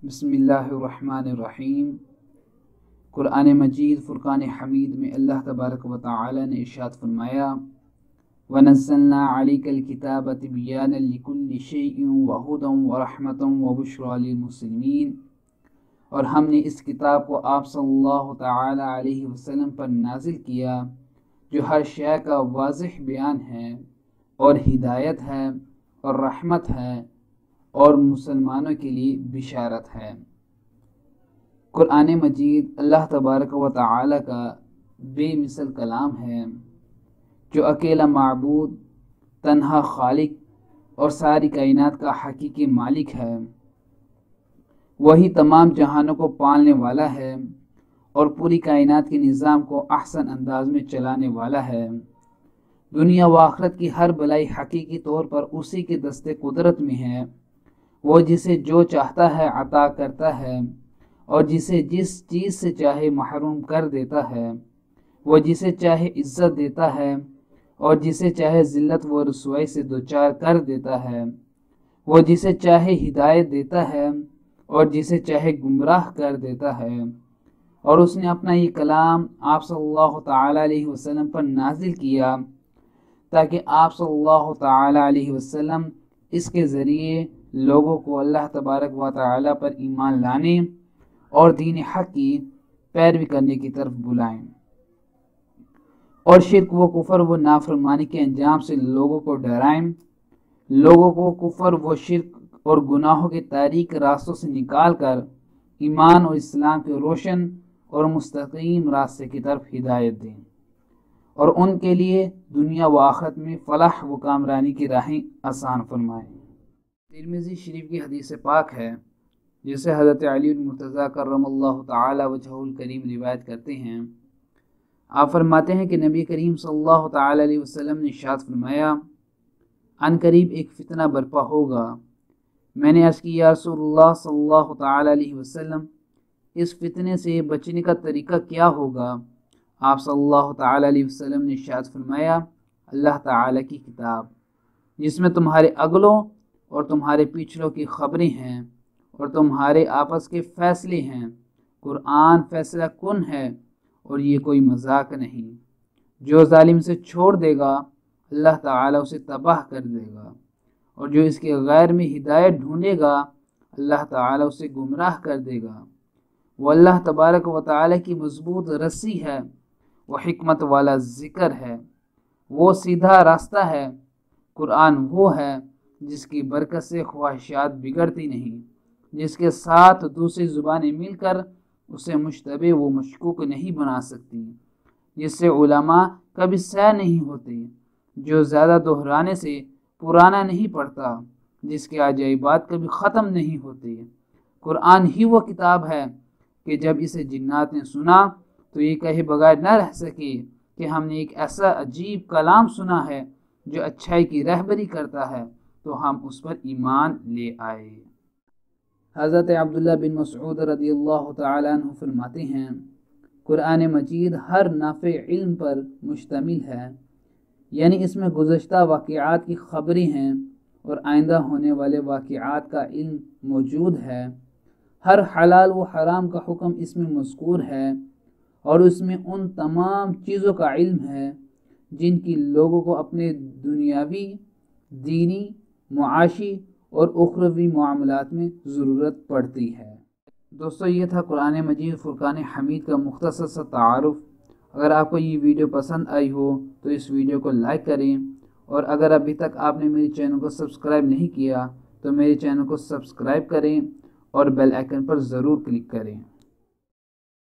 بسم اللہ الرحمن الرحیم۔ قرآن مجید فرقان حمید میں اللہ تبارک و تعالی نے ارشاد فرمایا، وَنَزَّلْنَا عَلَيْكَ الْكِتَابَ تِبْيَانًا لِكُلِّ شَيْءٍ وَهُدًى وَرَحْمَةً وَبُشْرَىٰ لِلْمُسْلِمِينَ، اور ہم نے اس کتاب کو آپ صلی اللہ تعالی علیہ وسلم پر نازل کیا جو ہر شے کا واضح بیان ہے اور ہدایت ہے اور رحمت ہے اور مسلمانوں کے لیے بشارت ہے۔ قرآن مجید اللہ تبارک و تعالی کا بے مثل کلام ہے جو اکیلا معبود، تنہا خالق اور ساری کائنات کا حقیقی مالک ہے۔ وہی تمام جہانوں کو پالنے والا ہے اور پوری کائنات کے نظام کو احسن انداز میں چلانے والا ہے۔ دنیا و آخرت کی ہر بھلائی حقیقی طور پر اسی کے دست قدرت میں ہے۔ وہ جسے جو چاہتا ہے عطا کرتا ہے اور جسے جس چیز سے چاہے محروم کر دیتا ہے۔ وہ جسے چاہے عزت دیتا ہے اور جسے چاہے ذلت و رسوائی سے دوچار کر دیتا ہے۔ وہ جسے چاہے ہدایت دیتا ہے اور جسے چاہے گمراہ کر دیتا ہے۔ اور اس نے اپنا یہ کلام آپ صلی اللہ تعالی علیہ وسلم پر نازل کیا تاکہ آپ صلی اللہ تعالی علیہ وسلم اس کے ذریعے لوگوں کو اللہ تبارک و تعالی پر ایمان لانے اور دین حق کی پیروی کرنے کی طرف بلائیں، اور شرک و کفر و نافرمانی کے انجام سے لوگوں کو ڈرائیں، لوگوں کو کفر و شرک اور گناہوں کے تاریک راستوں سے نکال کر ایمان اور اسلام کے روشن اور مستقیم راستے کی طرف ہدایت دیں، اور ان کے لیے دنیا و آخرت میں فلاح و کامرانی کی راہیں آسان فرمائیں۔ ترمذی شریف کی حدیث پاک ہے جسے حضرت علی المرتضیٰ کرم اللہ تعالی وجہہ الکریم روایت کرتے ہیں۔ آپ فرماتے ہیں کہ نبی کریم صلی اللہ تعالی علیہ وسلم نے ارشاد فرمایا، عن قریب ایک فتنہ برپا ہوگا۔ میں نے عرض کی یا رسول اللہ صلی اللہ تعالی علیہ وسلم، اس فتنے سے بچنے کا طریقہ کیا ہوگا؟ آپ صلی اللہ تعالی علیہ وسلم نے ارشاد فرمایا، اللہ تعالی کی کتاب جس میں تمہارے اگلوں اور تمہارے پچھلوں کی خبریں ہیں اور تمہارے آپس کے فیصلے ہیں۔ قرآن فیصلہ کن ہے اور یہ کوئی مذاق نہیں۔ جو ظالم سے چھوڑ دے گا اللہ تعالیٰ اسے تباہ کر دے گا، اور جو اس کے غیر میں ہدایت ڈھونڈے گا اللہ تعالیٰ اسے گمراہ کر دے گا۔ وہ اللہ تبارک و تعالیٰ کی مضبوط رسی ہے، وہ حکمت والا ذکر ہے، وہ سیدھا راستہ ہے۔ قرآن وہ ہے جس کی برکت سے خواہشات بگڑتی نہیں، جس کے ساتھ دوسری زبانیں مل کر اسے مشتبہ و مشکوک نہیں بنا سکتی، جس سے علماء کبھی سیر نہیں ہوتے، جو زیادہ دہرانے سے پرانا نہیں پڑتا، جس کے عجائبات کبھی ختم نہیں ہوتے۔ قرآن ہی وہ کتاب ہے کہ جب اسے جنات نے سنا تو یہ کہے بغیر نہ رہ سکے کہ ہم نے ایک ایسا عجیب کلام سنا ہے جو اچھائی کی رہبری کرتا ہے، تو ہم اس پر ایمان لے آئے۔ حضرت عبداللہ بن مسعود رضی اللہ تعالیٰ عنہ فرماتے ہیں، قرآن مجید ہر نافع علم پر مشتمل ہے، یعنی اس میں گزشتہ واقعات کی خبریں ہیں اور آئندہ ہونے والے واقعات کا علم موجود ہے۔ ہر حلال و حرام کا حکم اس میں مذکور ہے، اور اس میں ان تمام چیزوں کا علم ہے جن کی لوگوں کو اپنے دنیاوی، دینی، معاشی اور اخروی معاملات میں ضرورت پڑتی ہے۔ دوستو، یہ تھا قرآن مجید فرقان حمید کا مختصر سا تعارف۔ اگر آپ کو یہ ویڈیو پسند آئی ہو تو اس ویڈیو کو لائک کریں، اور اگر ابھی تک آپ نے میرے چینل کو سبسکرائب نہیں کیا تو میرے چینل کو سبسکرائب کریں اور بیل آئیکن پر ضرور کلک کریں۔